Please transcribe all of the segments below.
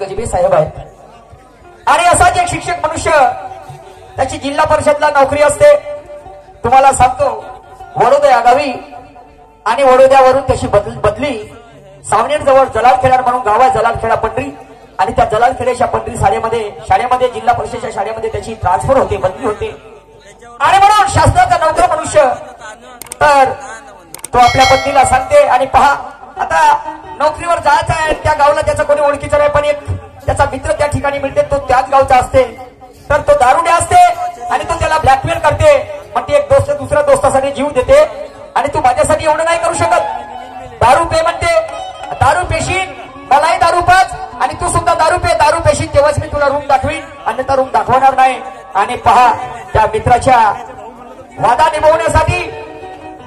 गजबे साहेब आहेत आणि असाच एक शिक्षक मनुष्य त्याची जिल्हा परिषदला नोकरी असते. तुम्हाला सांगतो वडोदे या गावी आणि वडोद्यावरून त्याची बदली सावनेर जवळ जलालखेडा म्हणून गाव आहे जलालखेडा पंढरी आणि त्या जलालखेड्याच्या पंढरी शाळेमध्ये जिल्हा परिषदेच्या शाळेमध्ये त्याची ट्रान्सफर होते बदली होते आणि म्हणून शासनाचा नोकर मनुष्य तर तो आपल्या पत्नीला सांगते आणि पहा आता नोकरीवर जायचं आहे त्या गावाला त्याचा कोणी ओळखीचा नाही पण एक त्याचा मित्र त्या ठिकाणी मिळते तो त्याच गावचा असते तर तो दारुड्या असते आणि तो त्याला ब्लॅकमेल करते मग ती एक दोस्त दुसऱ्या दोस्तासाठी जीव देते आणि तू माझ्यासाठी एवढं नाही करू शकत दारू पे म्हणते दारू पेशीन मलाही दारू पाच आणि तू सुद्धा दारू पेशीन तेव्हाच मी तुला रूम दाखवीन अन्यथा रूम दाखवणार नाही. आणि पहा त्या मित्राच्या वादा निभवण्यासाठी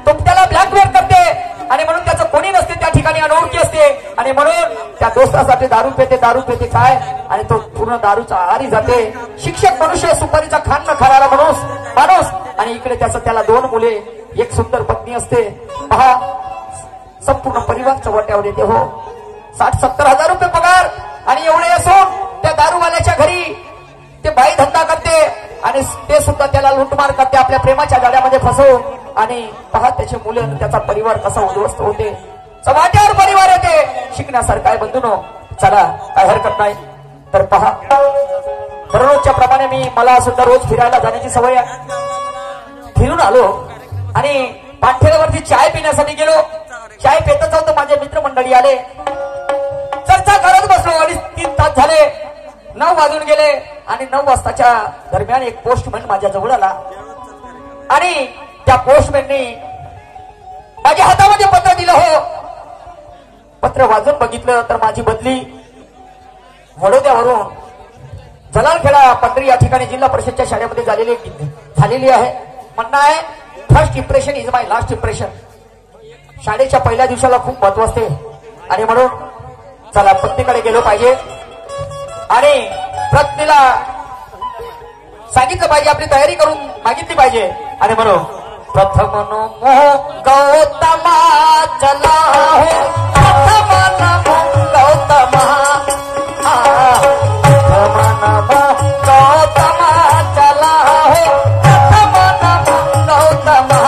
तो त्याला ब्लॅकमेल करते आणि म्हणून त्याचं कोणी नसते त्या ठिकाणी अनोळखी असते आणि म्हणून त्या दोस्तासाठी दारू पेते काय आणि तो पूर्ण दारूचा आहारी जाते. शिक्षक मनुष्य सुपारीचा खान न खाणारा माणूस आणि इकडे त्याला 2 मुले एक सुंदर पत्नी असते. पहा संपूर्ण परिवार चवट्यावर येते हो 60-70 हजार रुपये पगार आणि एवढे असून त्या दारूवाल्याच्या घरी ते बाई धंदा करते आणि ते सुद्धा त्याला लुटमार करते आपल्या प्रेमाच्या जाळ्यामध्ये फसवून आणि पहा त्याचे मुलं त्याचा परिवार कसा उद्ध्वस्त होते. चव्हाट्यावर परिवार येते शिकण्यासारखं आहे बंधूनो चला काय हरकत नाही. तर पहा दररोजच्या प्रमाणे मला सुद्धा रोज फिरायला जाण्याची सवय आहे. फिरून आलो आणि पाठेल्यावरती चाय पिण्यासाठी गेलो. चाय पेतच होतो माझे मित्रमंडळी आले चर्चा करत बसलो 2.5-3 तास झाले 9 वाजून गेले आणि 9 वाजताच्या दरम्यान एक पोस्टमॅन माझ्या जवळ आला आणि त्या पोस्टमॅनने माझ्या हातामध्ये पत्र दिलं हो. पत्र वाजून बघितलं तर माझी बदली वडोद्यावरून जलालखेडा पंढरी या ठिकाणी जिल्हा परिषदच्या शाळेमध्ये झालेली आहे. म्हणणं आहे first impression is my last impression. शाळेच्या पहिल्या दिवसाला खूप महत्व असते आणि म्हणून चला पत्नीकडे गेलो पाहिजे आणि पत्नीला सांगितलं पाहिजे आपली तयारी करून मागितली पाहिजे आणि म्हणून प्रथम नमो गौतमा चला हो प्रथम नमो गौतमा प्रथम नमो गौतमा चला हो प्रथम नमो गौतमा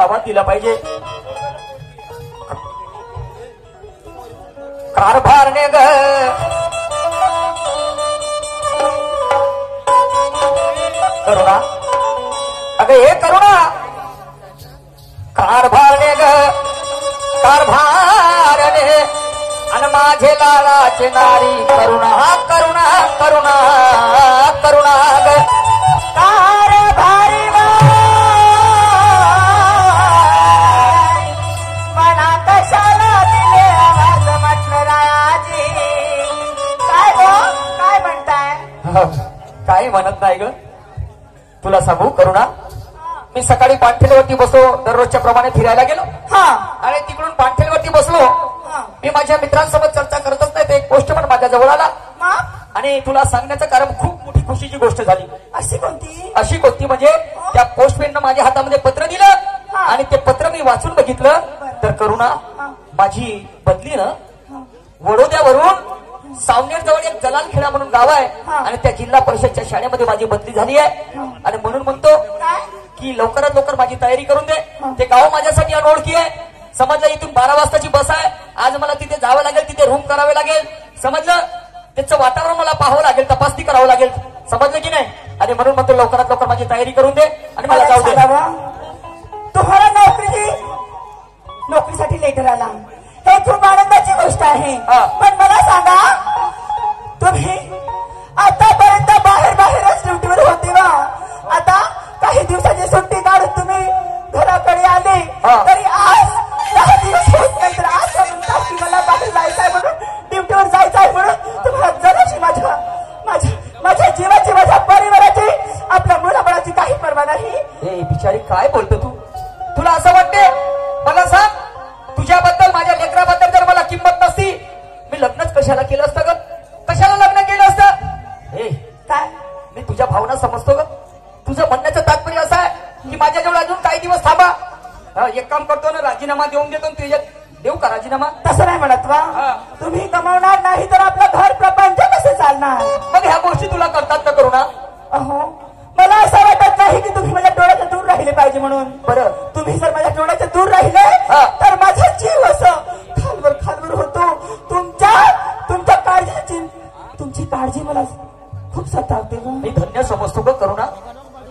आवाज दिला पाहिजे. कारभारने ग करुणा अगं हे करुणा कारभारने ग कारभारने आणि माझे लाडाचे नारी करुणा करुणा करुणा करुणा ग कारभारी काही म्हणत नाही ग. तुला सांगू करुणा मी सकाळी पाणठेलवरती बसलो दररोजच्या प्रमाणे फिरायला गेलो आणि तिकडून पाणठेलवरती बसलो मी माझ्या मित्रांसोबत चर्चा करतच नाही. एक पोस्टमन माझ्या जवळ आला आणि तुला सांगण्याचं कारण खूप मोठी खुशीची गोष्ट झाली. अशी कोणती म्हणजे त्या पोस्टमॅननं माझ्या हातामध्ये पत्र दिलं आणि ते पत्र मी वाचून बघितलं तर करुणा माझी बदली ना वडोद्यावरून सावनेर जवळ एक जलालखेडा म्हणून गाव आहे आणि त्या जिल्हा परिषदच्या शाळेमध्ये माझी बदली झाली आहे आणि म्हणून म्हणतो की लवकरात लवकर माझी तयारी करून दे. ते गाव माझ्यासाठी अनोळखी आहे. समजलं, इथून 12 वाजताची बस आहे. आज मला तिथे जावं लागेल, तिथे रूम करावे लागेल. समजलं, त्याचं वातावरण मला पाहावं लागेल, तपासणी करावं लागेल. समजलं की नाही? आणि म्हणून म्हणतो लवकरात लवकर माझी तयारी करून दे आणि मला जाऊ दे. तुम्हाला नोकरीसाठी लेटर आला, हे खूप आनंदाची गोष्ट आहे. पण मला सांगा, तुम्ही आतापर्यंत बाहेरच ड्युटीवर होते ना, आता काही दिवसाची सुट्टी काढून तुम्ही घराकडे आले, तरी आज 10 दिवस होत नाही, तर आज म्हणतात की मला बाहेर जायचं आहे म्हणून, ड्युटीवर जायचं आहे म्हणून. तुम्हाला जराशी माझ्या जीवाची, माझ्या परिवाराची, आपल्या मुलाबाळाची काही पर्वा नाही. बिचारी काय बोलतो तू? तुला असं वाटते? मला सांग, तुझ्याबद्दल, माझ्या लेकराबद्दल जर मला किंमत नसती, मी लग्नच कशाला केलं असतं ग? कशाला लग्न केलं असतं? काय मी तुझ्या भावना समजतो ग. तुझं म्हणण्याचं तात्पर्य असं आहे की माझ्याजवळ अजून काही दिवस थांबा. एक काम करतो ना, राजीनामा देऊन देतो. तुझ्यात देऊ का राजीनामा? तसं नाही म्हणत वा. तुम्ही कमावणार नाही तर आपलं घर प्रपंच कसं चालणार? मग ह्या गोष्टी तुला करतात ना करू ना? मला असं वाटत नाही की तुम्ही माझ्या डोळ्याच्या दूर राहिले पाहिजे म्हणून. बरं, तुम्ही जर माझ्या डोळ्याच्या दूर राहिले तर माझा जीव असं खालवर होतो. तुमच्या काळजीची, तुमची काळजी मला खूप सतावते. मी धन्य समजतो ग करुणा,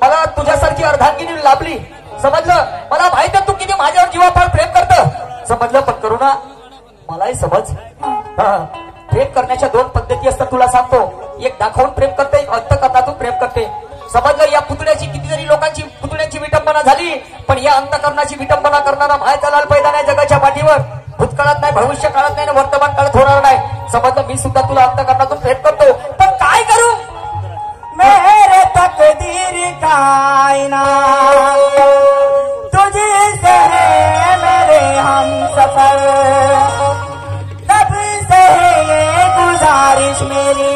मला तुझ्यासारखी अर्धांगिनी लाभली. समजलं, मला माहित आहे तू किती माझ्यावर जीवापाड प्रेम करतं. समजलं, पण करुणा मलाही समज, प्रेम करण्याच्या 2 पद्धती असतात. तुला सांगतो, एक दाखवून प्रेम करते, एक अंतःकरणातून प्रेम करते. समजलं, या पुतळ्याची कितीतरी लोकांची पुतळ्याची विटंबना झाली, पण या अंतःकरणाची विटंबना करणारा मायाचा लाल पैदा नाही जगाच्या पाठीवर. भूतकाळात नाही, भविष्य काळात नाही, वर्तमान काळात होणार नाही. समजलं, मी सुद्धा तुला अंतःकरणातून प्रेम करतो, पण काय करू? मेरे तकदीर कायना तुझसे है मेरे हम सफर, तब से ये गुजारिश मेरी,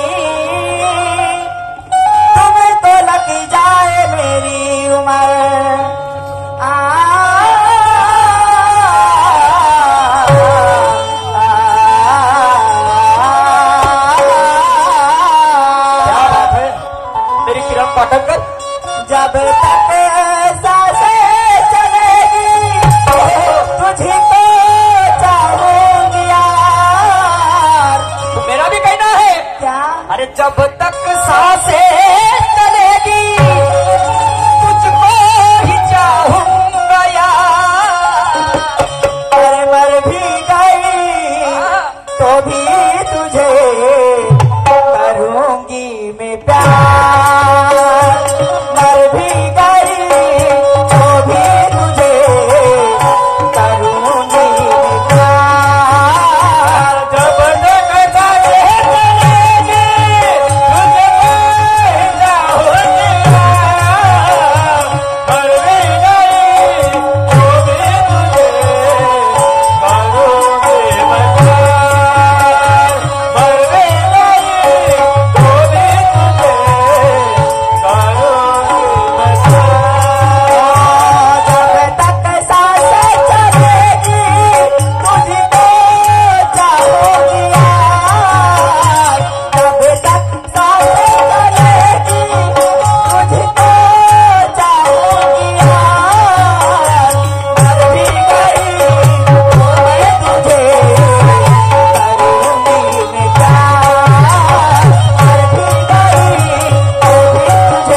तुम तो लग जाए मेरी उम्र. जब तक सांसें चलेगी तुझको चाहूंगी यार. मेरा भी कहना है क्या? अरे जब तक सांसें चलेगी तुझको ही चाहूंगा यार. अरे मर भी गई तो भी तुझे करूंगी मैं प्यार. मर भी गई तो भी तुझे करूंगी मैं प्यार. जब तक सांसें चलेगी तुझको चाहूंगी यार. मर भी गई तो भी तुझे करूंगी मैं प्यार. मर भी गई तो भी तुझे जब तक सांसें चलेगी तुझको चाहूंगी यार. जब तक सांसें चलेगी तुझको चाहूंगी यार. मर भी गई तो मैं तुझे करूंगी मैं प्यार. मर भी गई तो भी तुझे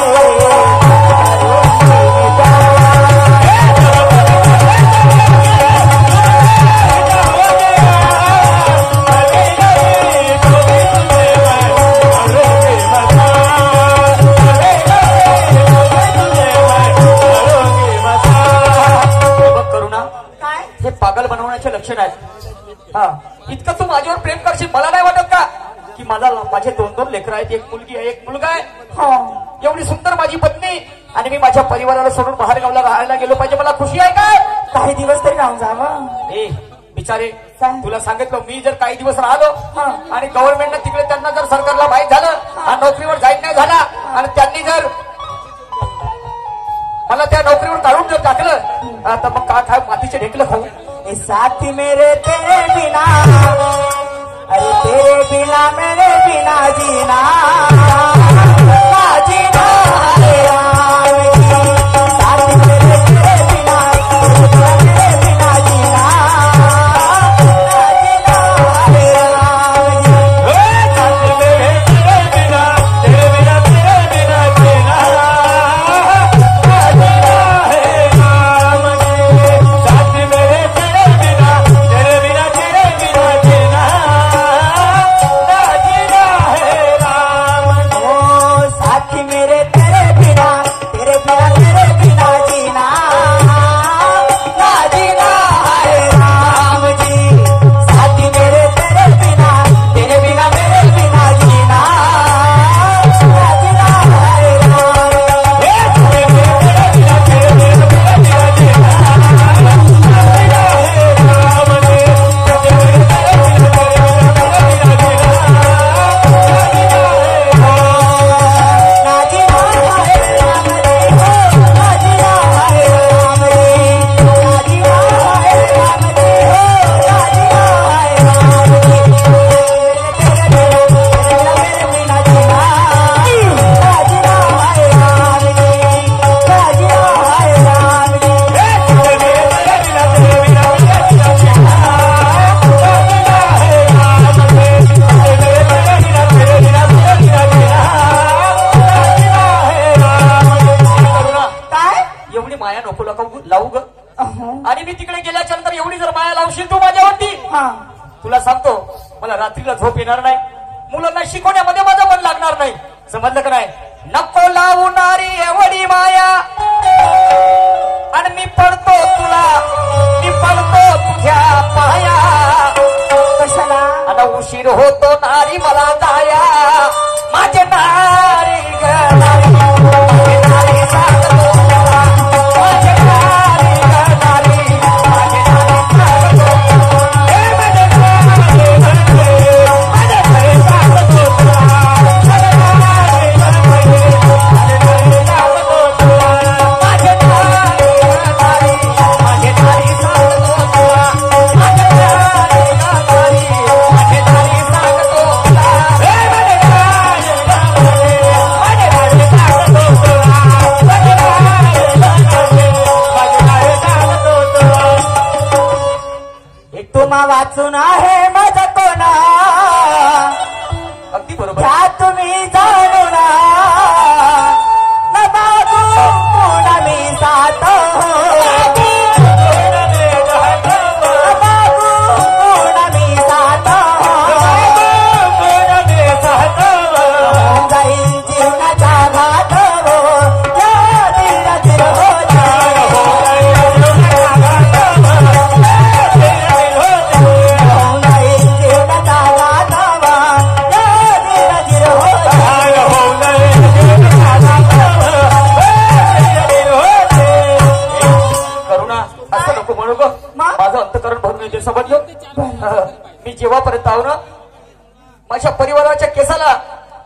करुणा, काय? हे पागल बनवण्याचे लक्षण आहेत. इतकं तू माझ्यावर प्रेम करशील मला नाही वाटत का? की माझे 2 लेकरं आहेत, एक मुलगी आहे, एक मुलगा आहे. एवढी सुंदर माझी पत्नी, आणि मी माझ्या परिवाराला सोडून बाहेर गावला राहायला गेलो पाहिजे. मला खुशी आहे काय? काही दिवस तरी राहून जावं. बिचारे, काय? तुला सांगितलं, मी जर काही दिवस राहिलो आणि गव्हर्नमेंटनं तिकडे त्यांना जर सरकारला माहीत झालं हा नोकरीवर जाईत नाही झाला, आणि त्यांनी जर मला त्या नोकरीवर काढून जर टाकलं, तर मग काय मातीचे ढेकलं खाऊ. साथी मेरे तेरे बिना, अरे तेरे बिना मेरे बिना जीना ना जीना. साथी तिकडे गेल्याच्या नंतर एवढी जर माया लावशील तू माझ्यावरती, तुला सांगतो मला रात्रीला झोप येणार नाही, मुलांना शिकवण्यामध्ये माझं मन लागणार नाही. समजलं का नाही? नको लावणारी एवढी माया आणि मी पडतो तुला, मी पडतो तुझ्या पाया. कशाला आता उशीर होतो नारी मला जाया, माझे नारी ग नारी, माझे नारी सांगतो तुला, माझे नारी ग नारी, माझे नारी सांगतो तुला, हे माझे नारी ग नारी, माझे नारी सांगतो तुला, माझे नारी ग नारी, माझे नारी सांगतो तुला, माझे नारी ग नारी, माझे नारी सांगतो तुला, माझे नारी ग नारी, माझे नारी सांगतो तुला, हे माझे नारी ग नारी, माझे नारी सांगतो तुला, माझे नारी ग नारी, माझे नारी सांगतो तुला. हे तुम्हा वाचून आहे माझा कोणा, अगदी बरोबर. त्या तुम्ही जाणू ना, न बाबू पुन्हा मी साथ, बाबू पुन्हा मी साथ, जाईल जीवनाचा घात हो, या धीराधीर हो जाईल जीवनाचा घात वा, या धीराधीर हो करुणा असं नको म्हणू ग, माझं अंतकरण भरून येते. समजलो? मी जेव्हापर्यंत आहो ना माझ्या परिवाराच्या केसाला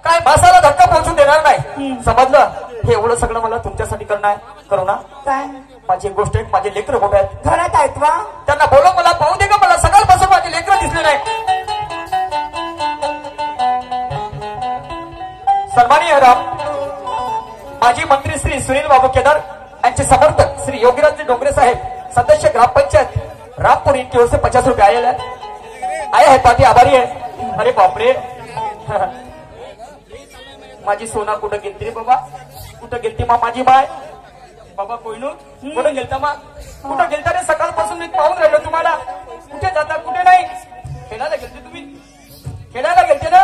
काय भासाला धक्का पोहोचून देणार नाही. समजलं? हे एवढं सगळं मला तुमच्यासाठी करणं आहे. करुणा काय माझी एक गोष्ट आहे, माझे लेकरं मोठे आहेत, घरात आहेत वा, त्यांना बोलव, मला पाहू दे का, मला सकाळपासून माझे लेकरं दिसले नाही. सन्माननीय राम माजी मंत्री श्री सुनील बाबू केदार यांचे समर्थक श्री योगीराज डोंगरे साहेब, सदस्य ग्रामपंचायत रामपुर, इनकी ओर से 50 रुपये आए हैं पाठी, आभारी है. अरे बापरे, माझी सोना कुठं गेलती रे बाबा, कुठं गेलती मा माझी बाय बाबा, कोयनूर कुठं गेलता मा, कुठं गेलता रे? सकाळपासून मी पाहून राहिलो तुम्हाला, कुठे जाता कुठे नाही. खेळायला गेलते तुम्ही, खेळायला गेलते ना,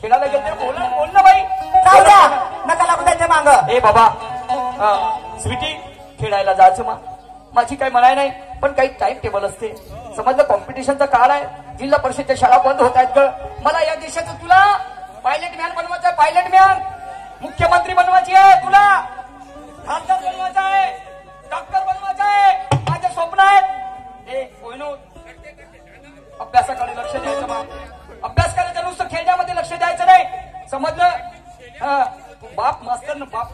खेळायला गेलते, बोल ना बाई, जाऊ द्या, नका लागू त्यांच्या मांग. ए बाबा स्वीटी, खेळायला जायचं मा, माझी काही म्हणाय नाही, पण काही टाइम टेबल असते. समजलं? कॉम्पिटिशनचा काळ आहे, जिल्हा परिषदच्या शाळा बंद होत आहेत ग. मला या देशाचं तुला पायलट मॅन बनवायचं आहे, पायलट मॅन, मुख्यमंत्री बनवायची आहे तुला, खासदार बनवायचा आहे, डॉक्टर बनवायचा आहे, माझे स्वप्न आहेत. ए कोयनूर, अभ्यासाकडे लक्ष द्यायचं मा, अभ्यास करायचं, नुसतं खेळण्यामध्ये लक्ष द्यायचं नाही. समजलं? बाप मास्तर न बाप,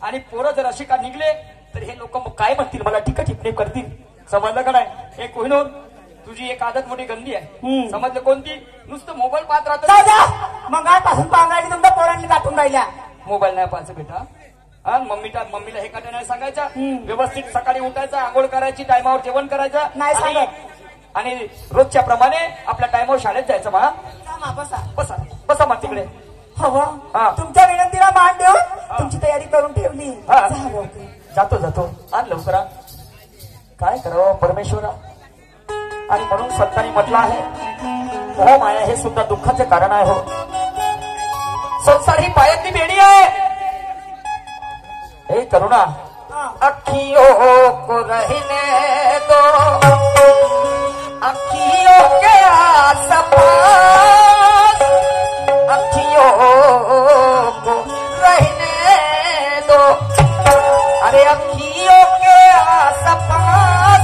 आणि पोरं जर अशी का निघले तर हे लोक मग काय म्हणतील, मला टीका टिप्पणी करतील. समजलं का नाही? हे कोहिनूर, तुझी एक आदत मोठी गंदी आहे. समजलं? कोणती? नुसतं मोबाईल पाहत जाऊ राहतो. द्या, मंगळपासून पाहुण्याने तुमच्या पोरांनी दाखवून राहिल्या. मोबाईल नाही पाहायचं बेटा, हा मम्मीला हे काटे नाही सांगायचं, व्यवस्थित सकाळी उठायचं, आंघोळ करायची, टायमावर जेवण करायचं नाही सांगत. आणि रोजच्या प्रमाणे आपल्या टायमावर शाळेत जायचं. मा बसा बसा बसा मा तिकडे. हवं, हा. तुमच्या विनंतीला मान देऊन तुमची तयारी करून ठेवली. हा. जा लवकर. जातो आण लवकरा. काय करावं परमेश्वरा, आणि म्हणून संतांनी म्हटलं आहे, मोह माया हे सुद्धा दुःखाचे कारण आहे. हो, संसार ही पायातली बेडी आहे. हे करुणा, अखियों को रहने दो, अखियों के आसपास, अखियों को रहने दो, अरे अखियों के आसपास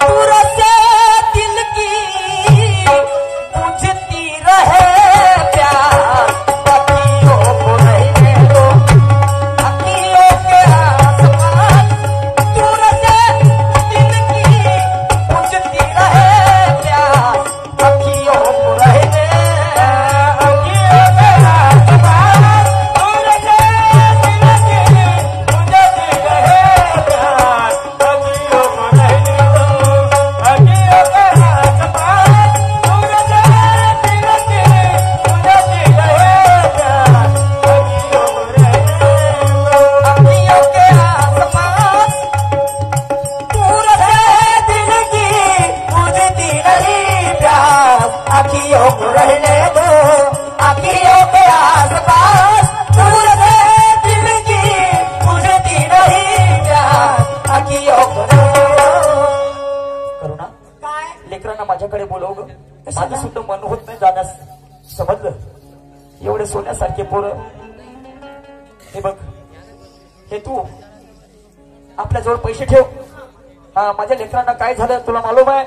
दूर से दिल की बुझती रहे प्यास, अखियों को रहने दो, अखियों के आसपास दूर से लेकरांना माझ्याकडे बोलव ग. माझं सुद्धा मन होत नाही जाण्यास. समजलं? एवढे सोन्यासारखे पोरं. हे बघ, हे तू आपल्याजवळ पैसे ठेव. हा, माझ्या लेकरांना काय झालं तुला मालूम आहे?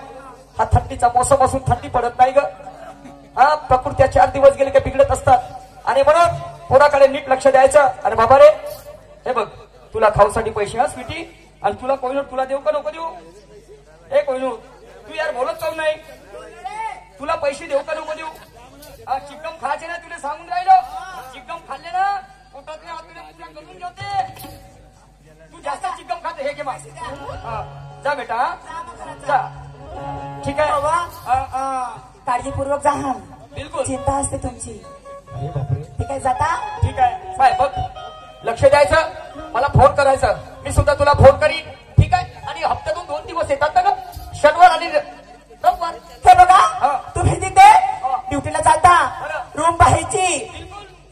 हा थंडीचा मोसम असून थंडी पडत नाही ग. हा, प्रकृत्या 4 दिवस गेले का बिघडत असतात. आणि म्हणून पोराकडे नीट लक्ष द्यायचं. आणि बाबा रे, हे बघ, तुला खाऊसाठी पैसे हा स्वीटी. आणि तुला कोहिनूर तुला देऊ का नको देऊ? हे कोहिनूर, तू यार बोलत काऊन नाही? तुला पैसे देऊ का नको देऊ? चिकम खायचे ना, तुला सांगून राहिलो. चिकम खाल्ले ना पोटातले आतले तुला करून ठेवते. तू जास्त चिकम खाते. हे घे मा. जा बेटा, जा. ठीक आहे बाबा, काळजीपूर्वक जा. बिलकुल चिंता असते तुमची. ठीक आहे, जाता. ठीक आहे. बाय. बघ, लक्ष द्यायचं. मला फोन करायचं. मी सुद्धा तुला फोन करीन. ठीक आहे? आणि हप्त्यातून 2 दिवस येतात ना ग, शनिवार आणि रविवार. हे बघा, तुम्ही तिथे ड्युटीला जाता. रूम पाहायची.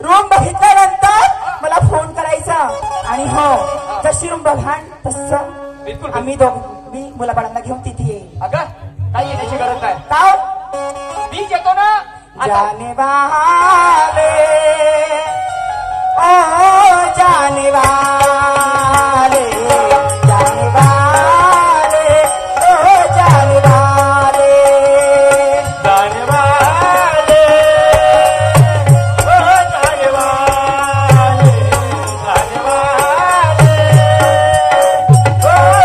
रूम बघितल्यानंतर मला फोन करायचा. आणि हो, जशी रूम बघान तसं बिलकुल आम्ही मी मुलाबाळांना घेऊन तिथे येईल. अगं, काही येण्याची गरज नाही. का मी येतो ना. जाने वाले, ओ जाने वाले, जाने वाले, ओ जाने वाले, जाने वाले, ओ जाने वाले, जाने वाले, ओ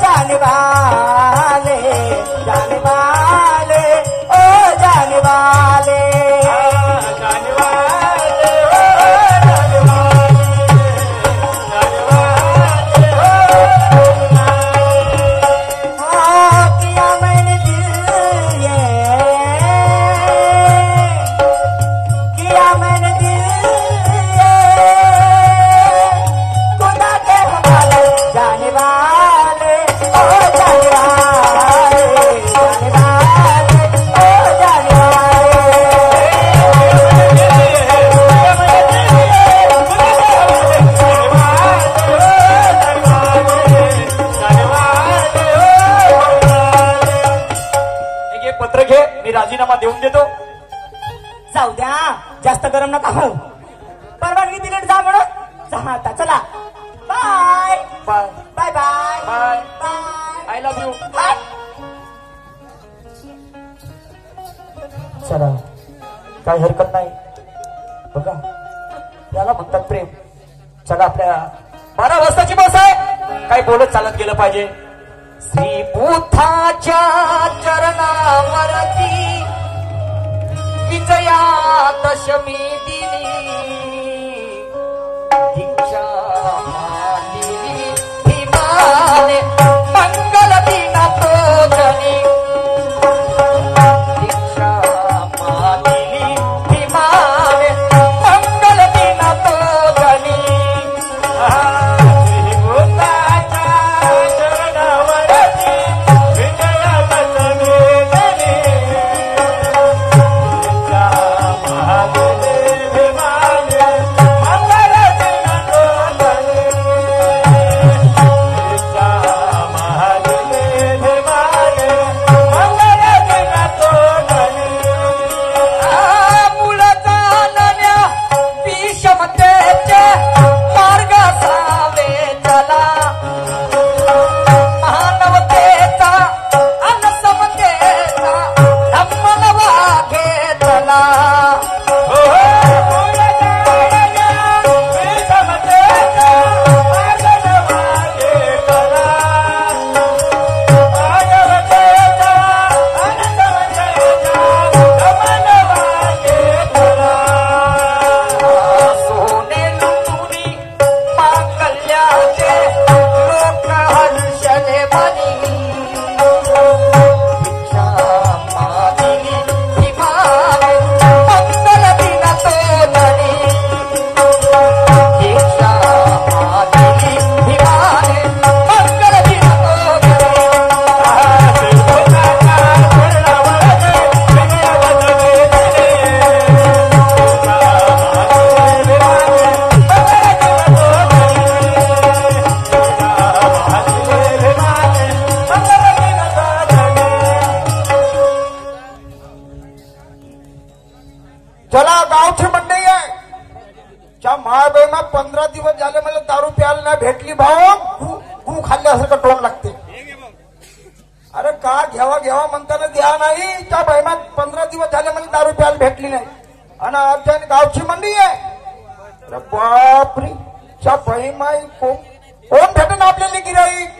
जाने वाले, जाने वाले, जाने वाले, ओ जाने वाले, जाने वाले. राजीनामा देऊन देतो. जाऊ द्या, जास्त गरम नका हो. परवानगी दिली जा म्हणून. जा आता, चला. Bye bye bye bye bye. Bye. I love you. चला, काही हरकत नाही. बघा, याला म्हणतात प्रेम. चला, आपल्या 12 वाजताची बस आहे. काही बोलत चालत गेलं पाहिजे. श्री बुद्धाच्या चरणावरती विजयादशमी दिनी दीक्षा दिली भीमाने मंगल दिन पोचनी. दीक्षा दिली भीमाने मंगल दिन पोचनी. श्री बुद्धाच्या चरणावरती विजयादशमी दिनी दीक्षा दिली भीमाने खाल्ल्यासारखं टोन लागते. अरे का घ्यावा घ्यावा म्हणताना द्या नाही. त्या बहिमात 15 दिवस झाले मला दारू प्यायला भेटली नाही आणि आमच्या गावची मंडी आहे. अरे बापरे, त्या बहिमाई कोण भेटेन आपल्याला गिराईक?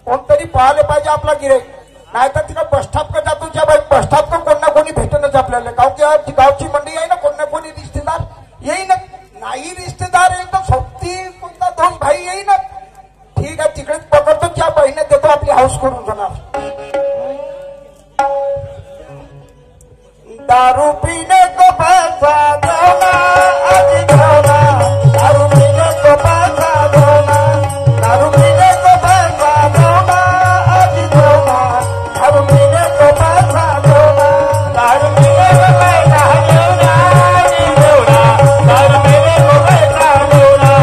कोणतरी पाहायला पाहिजे आपला गिराईक. नाहीतर तिला बस स्टॉप का जातो. ज्या बाई बस स्टॉप का कोण ना कोणी भेटेनच आपल्याला. गावची मंडी आहे ना, कोण ना कोणी रिश्तेदार येईन. नाही रिश्तेदार येईल तर सोबती कोणता 2 भाई येईन. ठीक आहे, तिकडेच पकडतो. त्या बहिणी देतो, आपली हाऊस करून जाणार. दारू पीने को पैसा दो ना, आज दो ना. दारू पीने को पैसा दो ना, दारू पीने को पैसा दो ना, आज दो ना. दारू पीने को पैसा दो ना, दारू पीने को पैसा दो ना, आज दो ना. दारू पीने को पैसा दो ना,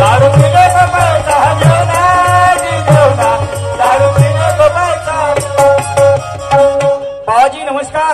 दारू पीने को पैसा दो ना, आज दो ना. दारू पीने को पैसा. बाबाजी नमस्कार.